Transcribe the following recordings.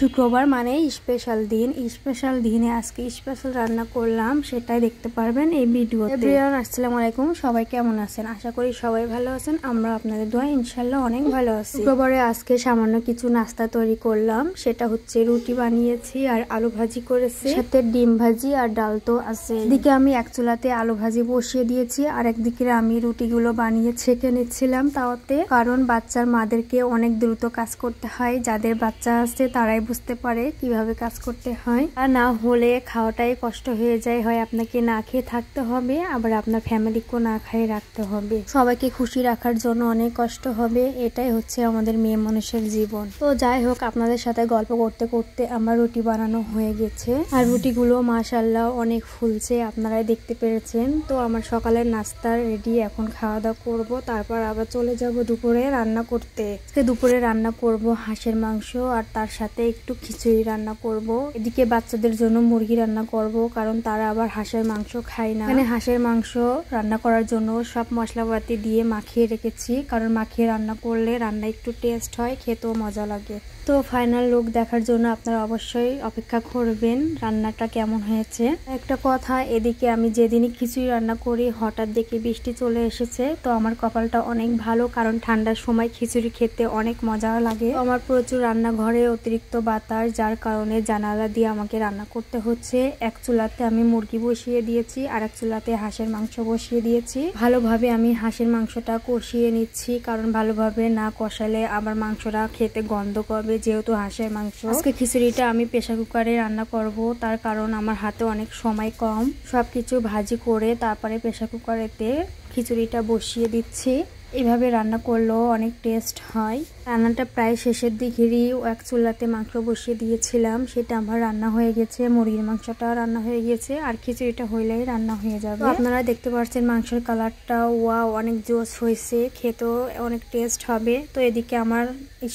শুক্রবার মানে স্পেশাল দিন। স্পেশাল দিনে আজকে স্পেশাল রান্না করলাম, সেটাই দেখতে পারবেন এই ভিডিওতে। এভরিওয়ান আসসালামু আলাইকুম, সবাই কেমন আছেন? আশা করি সবাই ভালো আছেন। আমরা আপনাদের দোয়া ইনশাআল্লাহ অনেক ভালো আছি। শুক্রবারে আজকে সামান্য কিছু নাস্তা তৈরি করলাম, সেটা হচ্ছে রুটি বানিয়েছি আর আলু ভাজি করেছি, সাথে ডিম ভাজি আর ডাল তো আছে। এদিকে আমি এক চুলাতে আলু ভাজি বসিয়ে দিয়েছি আর একদিকে আমি রুটিগুলো বানিয়ে ছেঁকে নিচ্ছিলাম তাওয়াতে, কারণ বাচ্চার মাদেরকে অনেক দ্রুত কাজ করতে হয়। যাদের বাচ্চা আছে তারাই বুঝতে পারে কিভাবে কাজ করতে হয়, আর না হলে খাওয়াটাই কষ্ট হয়ে যায়। হয় আপনাকে না খেয়ে থাকতে হবে, আবার আপনার ফ্যামিলিকেও না খেয়ে রাখতে হবে। সবাইকে খুশি রাখার জন্য অনেক কষ্ট হবে, এটাই হচ্ছে আমাদের মেয়ে মানুষের জীবন। তো যাই হোক, আপনাদের সাথে গল্প করতে করতে আমার রুটি বানানো হয়ে গেছে আর রুটিগুলো মাশাআল্লাহ অনেক ফুলছে, আপনারাই দেখতে পেরেছেন। তো আমার সকালের নাস্তা রেডি, এখন খাওয়া দাওয়া করবো, তারপর আবার চলে যাব দুপুরে রান্না করতে। দুপুরে রান্না করব হাঁসের মাংস আর তার সাথে একটু খিচুড়ি রান্না করব। এদিকে বাচ্চাদের জন্য মুরগি রান্না করব, কারণ তারা আবার হাঁসের মাংস খায় না। মানে হাঁসের মাংস রান্না করার জন্য সব মশলাপাতি দিয়ে মাখিয়ে রেখেছি, কারণ মাখিয়ে রান্না করলে রান্না একটু টেস্ট হয়, খেতেও মজা লাগে। তো ফাইনাল লুক দেখার জন্য আপনারা অবশ্যই অপেক্ষা করবেন রান্নাটা কেমন হয়েছে। একটা কথা, এদিকে আমি যেদিনই খিচুড়ি রান্না করি হঠাৎ দেখে বৃষ্টি চলে এসেছে। তো আমার কপালটা অনেক ভালো, কারণ ঠান্ডার সময় খিচুড়ি খেতে অনেক মজা লাগে। আমার প্রচুর রান্নাঘরে অতিরিক্ত বাতাস, যার কারণে জানালা দিয়ে আমাকে রান্না করতে হচ্ছে। এক চুলাতে আমি মুরগি বসিয়ে দিয়েছি আর এক চুলাতে হাঁসের মাংস বসিয়ে দিয়েছি। ভালোভাবে আমি হাঁসের মাংসটা কষিয়ে নিচ্ছি, কারণ ভালোভাবে না কষালে আবার মাংসটা খেতে গন্ধ করবে, যেহেতু হাঁসের মাংস। আজকে খিচুড়িটা আমি প্রেসার কুকারে রান্না করব, তার কারণ আমার হাতে অনেক সময় কম। সবকিছু ভাজি করে তারপরে প্রেসার কুকারেতে খিচুড়িটা বসিয়ে দিচ্ছি। এইভাবে রান্না করলেও অনেক টেস্ট হয়। রান্নাটা প্রায় শেষের দিকেরই, এক চুলাতে মাংস বসিয়ে দিয়েছিলাম, সেটা আমার রান্না হয়ে গেছে। মুরগির মাংসটা রান্না হয়ে গেছে আর খিচুড়িটা হইলেই রান্না হয়ে যাবে। আপনারা দেখতে পাচ্ছেন মাংসের কালারটা ওয়াও, অনেক জোস হয়েছে, খেতেও অনেক টেস্ট হবে। তো এদিকে আমার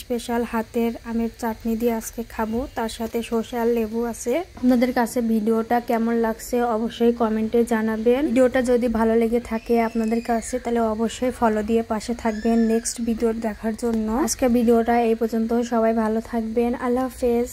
স্পেশাল হাতের আমের চাটনি দিয়ে আজকে খাবো, তার সাথে সরষে আর লেবু আছে। আপনাদের কাছে ভিডিওটা কেমন লাগছে অবশ্যই কমেন্টে জানাবেন। ভিডিওটা যদি ভালো লেগে থাকে আপনাদের কাছে, তাহলে অবশ্যই ফলো দিয়ে পাশে থাকবেন নেক্সট ভিডিও দেখার জন্য। আজকে ভিডিওটা এই পর্যন্ত, সবাই ভালো থাকবেন, আল্লাহ হাফেজ।